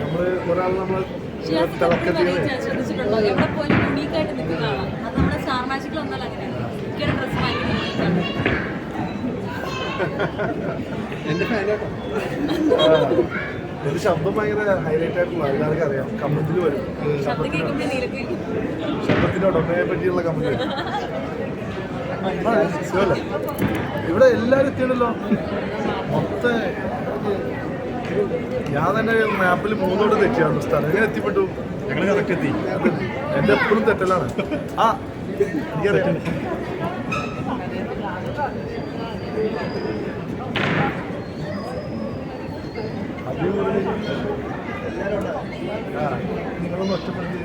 നമ്മള് ഒരാൾ നമ്മൾ ശ്രദ്ധിച്ചിട്ടുണ്ടോ? എവിടെ പോലും യുണീക്കായിട്ട് നിൽക്കുന്ന ആളാണ്. അത് നമ്മുടെ സ്റ്റാർ മാജിക്കിൽ ഒന്നല്ല അങ്ങനെയാണ്. മിക്കയുടെ ഡ്രസ്സ് ഭയങ്കര യുണീക്കാണ്. എന്റെ ശബ്ദം ഭയങ്കര ഹൈലൈറ്റ് ആയിട്ടുള്ള എല്ലാവർക്കും അറിയാം. കമന്റിൽ വരും ശബ്ദത്തിന്റെ ഉടമയെ പറ്റിയുള്ള കമന്റ്. ഇവിടെ എല്ലാവരും എത്തിയണല്ലോ. മൊത്തം ഞാൻ തന്നെ മാപ്പിൽ 3 തെറ്റിയാണ് സ്ഥലം. എങ്ങനെ എത്തിപ്പെട്ടു? ഞങ്ങൾ കറക്റ്റ് എത്തി. എന്റെ എപ്പോഴും തെറ്റലാണ്. ആ എനിക്കറിയാം. നിങ്ങളൊന്ന് ഒറ്റപ്പെടുത്തി